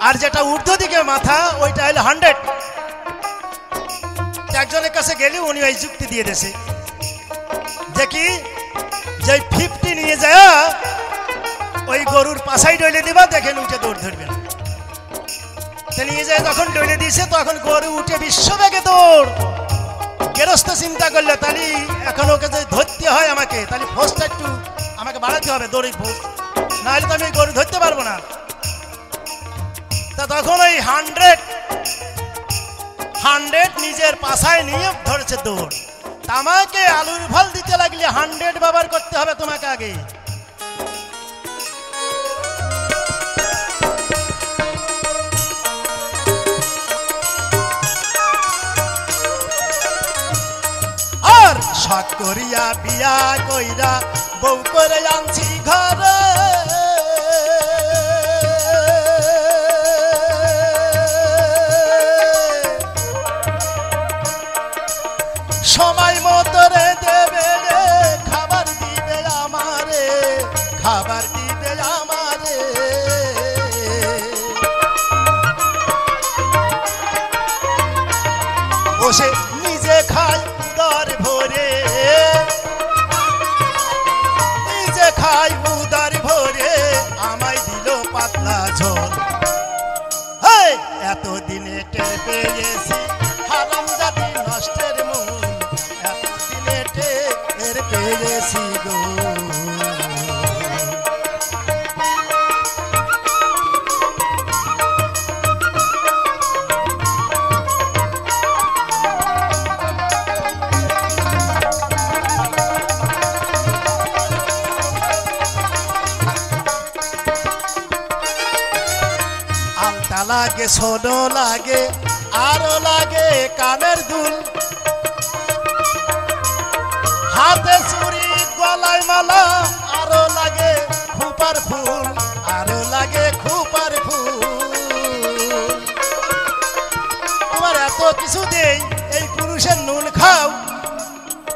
আর যেটা ঊর্ধ্ব দিকে মাথা ওইটা হলো 100। একজনের কাছে গেলে উনি ওই যুক্তি দিয়ে দিয়েছে যে কি, যে 50 নিয়ে যায় ওই গরুর পাশাই ডইলে দিবা, দেখেন উঠে দৌড় ধরবে না। নিয়ে যায় যখন ডইলে দিয়েছে তখন গরু উঠে বিশ্ববেগে দৌড়। গেরস্ত চিন্তা করলে তাহলে এখন ওকে যদি ধরতে হয় আমাকে, তাহলে ফোর্সটা একটু আমাকে বাড়াতে হবে, দড়ির ফোর্স, নাহলে তো আমি গরু ধরতে পারবো না। তা তখন ওই 100 নিজের পাশায় নিয়ে ধরেছে দৌড়। আমাকে আলুর ফল দিতে লাগলে 100 ব্যবহার করতে হবে তোমাকে আগে। আর শখ করিয়া বিয়া কইরা বউ করে আনছি ঘরে, সময় মতো রে দেবে রে, খাবার দিবে আমারে, খাবার দিবে আমারে। বসে নিজে খাই উদার ভরে, নিজে খাই উদার ভরে, আমায় দিল পাতলা ঝোল। এতদিনে টের পেয়েছি হারামজাদি নষ্টের মূল, এতদিনে টের পেয়েছি গো। আলতা লাগে, সোনো লাগে, আরো লাগে কানের দুল, হাতে চুড়ি গলায় মালা, আরো লাগে খোপার ফুল, আরো লাগে খোপার ফুল। তোমার এত কিছু দেই, এই পুরুষের নুন খাও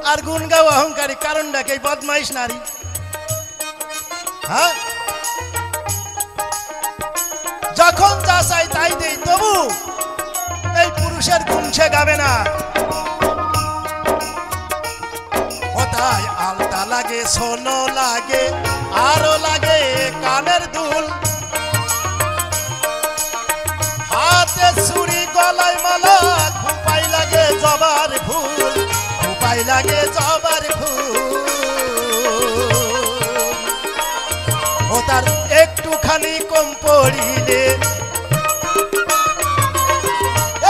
আর গুণ গাও অহংকারী, কারণটাকে এই বদমাইশ নারী। হ্যাঁ, যখন যা চাই তাই দেই, তবু এই পুরুষের গুণ সে গাবে না। ও তাই আলতা লাগে, সোনো লাগে, আরো লাগে কানের দুল, হাতে ছুরি গলায় মালা, খোপাই লাগে জবার ফুল, খোপাই লাগে জবার ফুল। ও তার একটুখানি কম পড়িলে,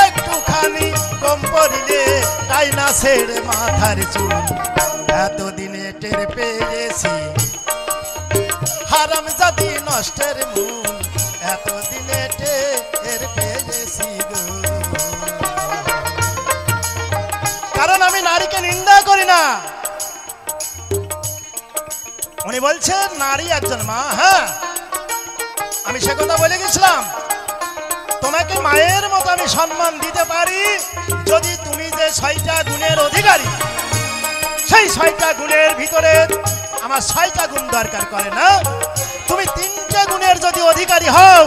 একটুখানি কম পড়িলে তাই না ছেড়ে মাথার চুল। এতদিনে টের পেয়েছি হারামজাদি নষ্টের মূল, এতদিনে টের পেয়েছি গো। কারণ আমি নারীকে নিন্দা করি না। উনি বলছেন নারী একজন মা। হ্যাঁ, আমি সে কথা বলে গেছিলাম, তোমাকে মায়ের মতো আমি সম্মান দিতে পারি যদি তুমি যে 6টা গুণের অধিকারী, সেই 6টা গুণের ভিতরে আমার 6টা গুণ দরকার করে না। তুমি 3টে গুণের যদি অধিকারী হও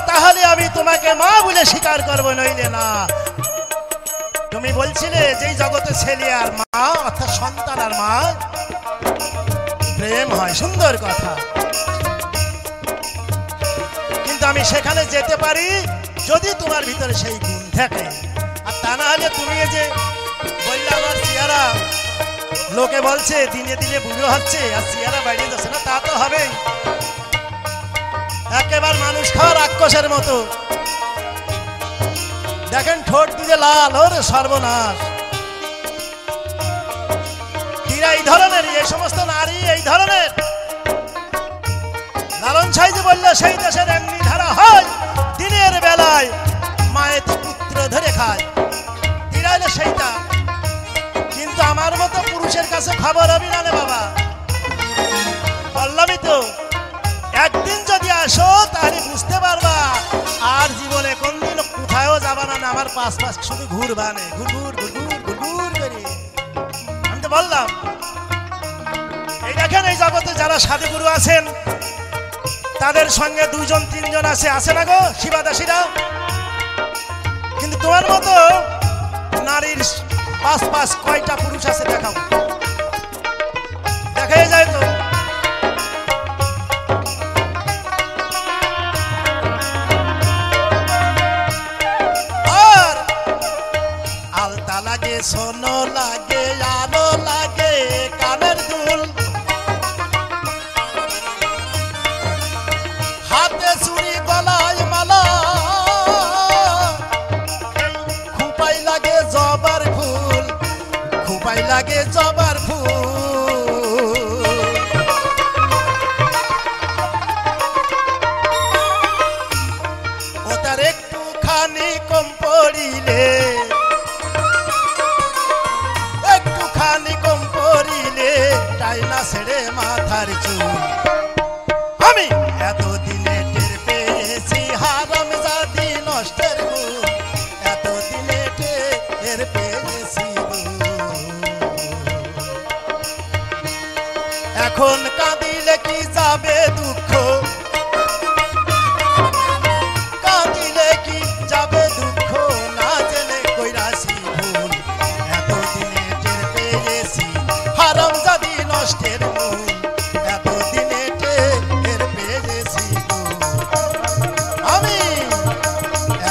তাহলে আমি তোমাকে মা বলে স্বীকার করবো, নইলে না। তুমি বলছিলে যে জগতে ছেলে আর মা, অর্থাৎ সন্তান আর মা প্রেম হয়, সুন্দর কথা। কিন্তু আমি সেখানে যেতে পারি যদি তোমার ভিতরে সেই গুণ থাকে, আর তা না হলে তুমি যে বললে আমার চেহারা, লোকে বলছে দিনে দিনে বুড়ো হচ্ছে আর চেহারা বাড়িয়ে যাচ্ছে না, তা তো হবেই। একেবারে মানুষ খাওয়া রাক্ষসের মতো। দেখেন ঠোঁট দিয়ে লাল, ওরে সর্বনাশ। এই ধরনের এই সমস্ত নারী এই ধরনের লালন সাইজে বললে সেই দেশের এমনি ধারা হয়। দিনের বেলায় মায়েতে পুত্র ধরে খায়, তিরাইলে সেইটা। কিন্তু আমার মতো পুরুষের কাছে খবর হবি না রে বাবা, বললামই তো। একদিন যদি আসো তাহলে বুঝতে পারবা, আর জীবনে কোনদিন কোথায়ও যাবা না, আমার পাশ পাশ শুধু ঘুরবা নে, ঘুরঘুর ঘুরঘুর ঘুরঘুর করে। আমি তো বললাম, এই দেখেন এই জগতে যারা সাধুগুরু আছেন তাদের সঙ্গে 2 জন 3 জন আছে না গো শিবাদাসীরা। কিন্তু তোমার মতো নারীর পাশ কয়টা পুরুষ আছে দেখাও, দেখাই যায় তো। আর আলতা লাগে, সোনো লাগে, আলো লাগে, কানের দুল, হাতে চুড়ি, গলায় মালা, খুপাই লাগে জবার ফুল, খুপাই লাগে জবার ফুল। ও তার একটুখানি কম পড়িলে, একটুখানি কম পড়িলে টাইনা ছেড়ে মাথার চুল। আমি এতদিনে টের পেয়েছি হারাম জাদি নষ্টের গুণ, এতদিনে টের পেয়েছি গুণ। এখন কাঁদিলে কি যাবে দুঃখ, কাঁদিলে কি যাবে দুঃখ, না জেনে কইরাছি ভুল। এতদিনে টের পেয়েছি হারাম জাদি নষ্টের গুণ, এতদিনে টের পেয়েছি গুণ। আমি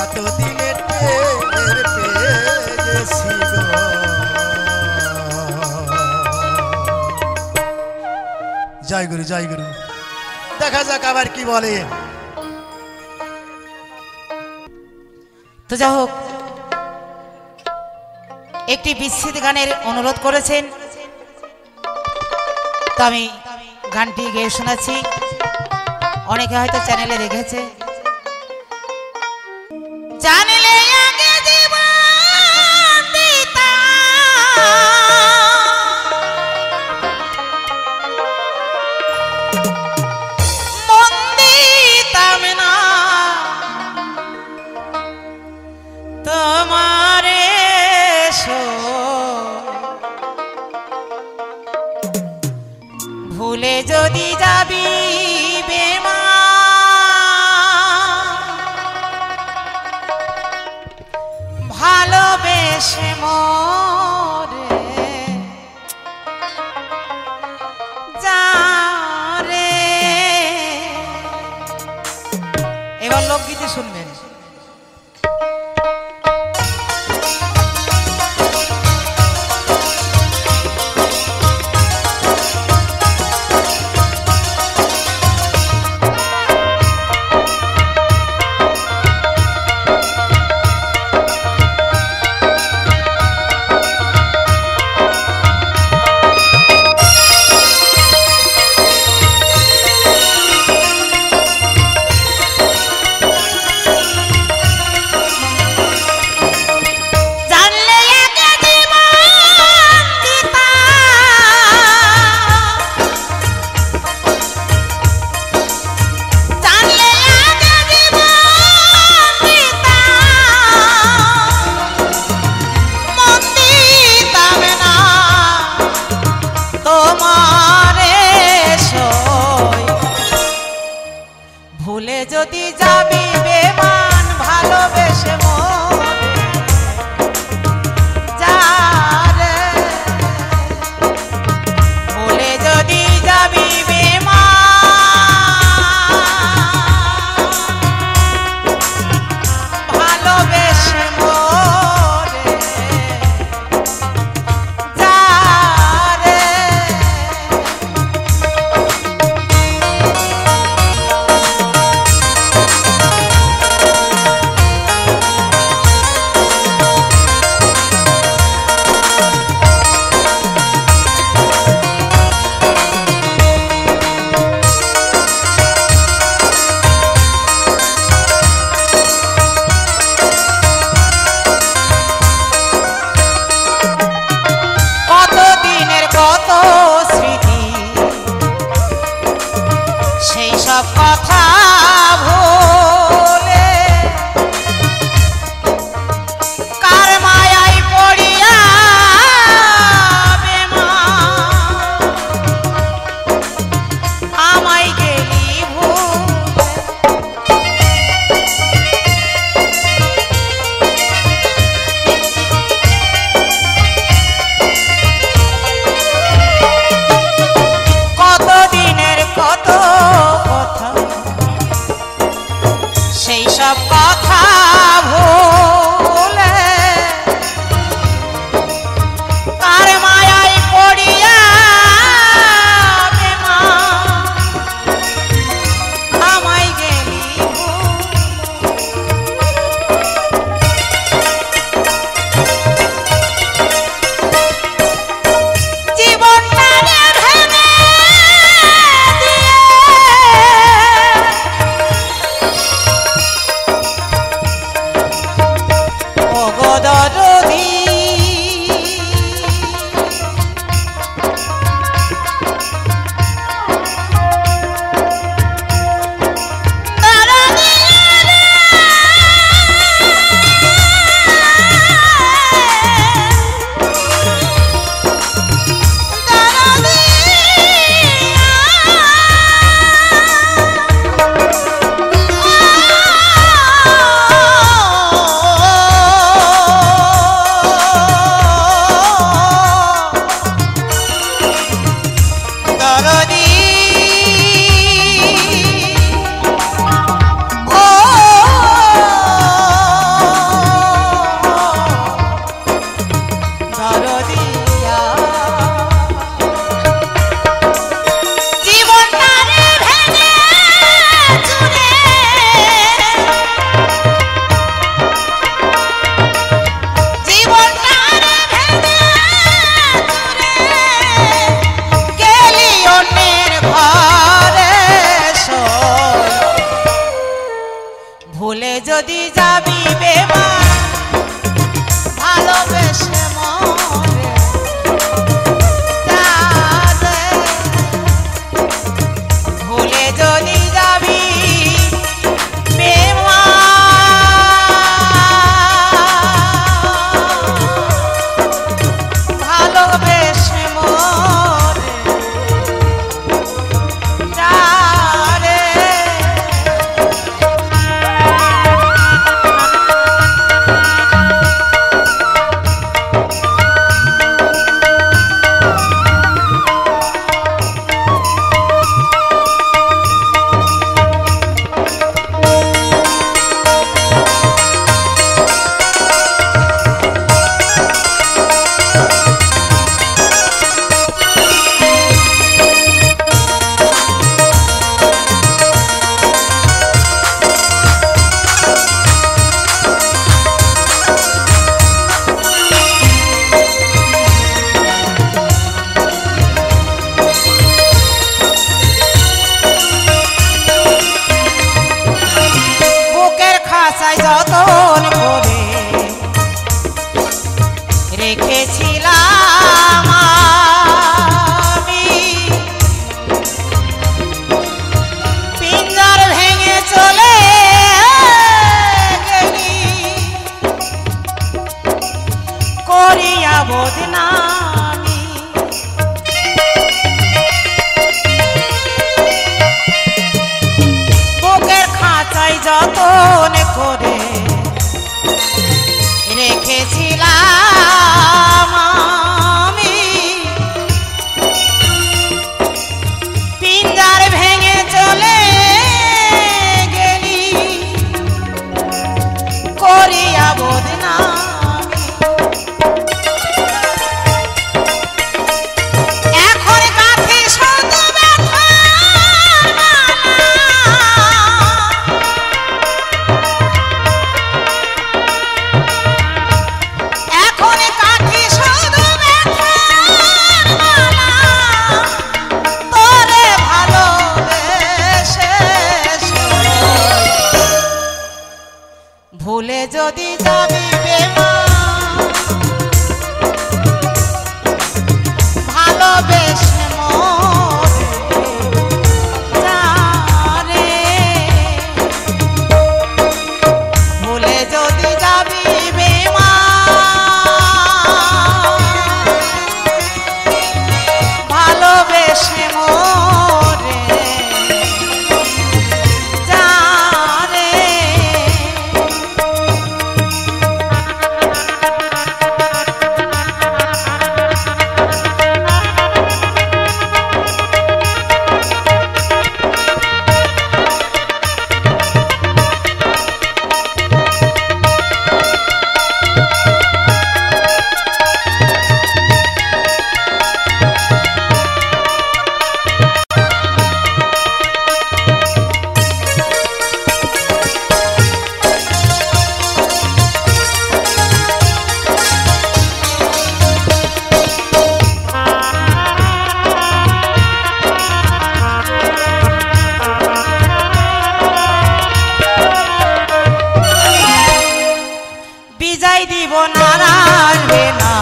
এতদিনে টের পেয়েছি গুণ। জয় গুরু, জয় গুরু। দেখা যাক আবার কি বলে। তো যা হোক, একটি বিচ্ছেদ গানের অনুরোধ করেছেন, তো আমি গানটি গেয়ে শোনাচ্ছি। অনেকে হয়তো চ্যানেলে দেখেছে। জানলে আগে জীবন দিতাম, মন দিতাম না তোমারে ভুলে যদি যাবি বেমান, ভালোবেসে মরে যা রে। এবার লোকগীতি শুনবেন। ভুলে যদি যাবি বেমান, ভালোবেসে মরে যা রে। ভুলে যদি যাবি বেমান, ভালোবেসে মরে যা রে। সব কথা ভুলে কার মায়ায় পড়িয়া আমায় গেলি ভুলে কতদিনের কত কথা সেই সব কথা ভুলে কার মায়ায় পড়িয়া আমায় গেলি জীবনটা ভেঙে দিয়ে ওগো দরদি ভুলে যদি যাবি বেমান ভালোবেসে মরে যাবে ভুলে যদি যাবি বেমান ভালোবেসে মরে যাবে যতন করে রেখেছিলাম আমি পিঞ্জর ভেঙে চলে গেলি করিয়া বদনামি বুকের খাঁচায় যতন করে রেখেছিলাম আমি পিঞ্জর ভেঙে চলে গেলি করিয়া বদনামি এখন কাছে শুধু ব্যথা ভুলে যদি যাবি বেমান ভালোবেসে মরে যারে আসবে না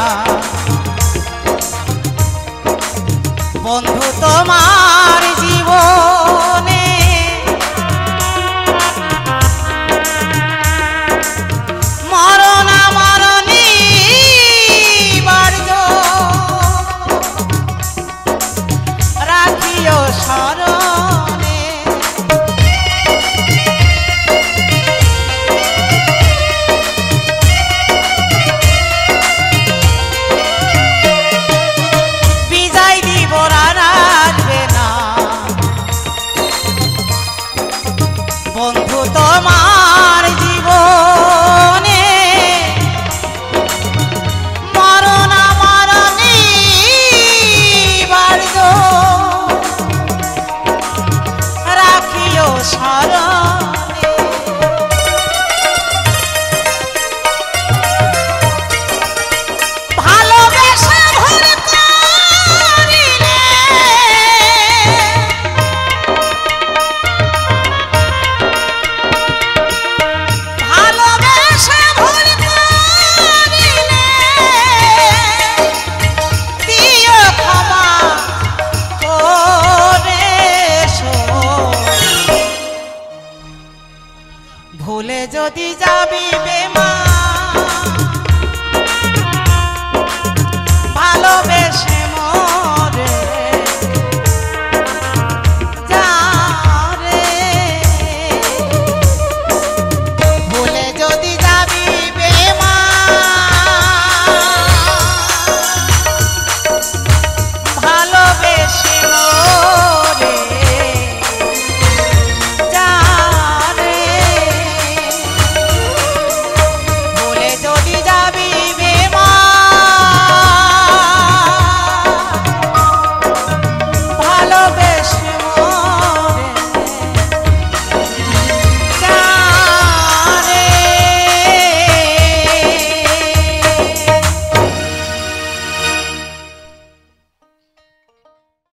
বন্ধু তোমার জীবনে মরণ মরণী বার্য রাখিও স্মরণে বিজয় দিব আর আসবে না বন্ধু তোমার জীবনে মরণ মরণী বার্য রাখিও স্মরণে ভালোবেসে ভুল করিলে ভালোবেসে ভুল করিলে দিও ক্ষমা করে ভুলে যদি যাবি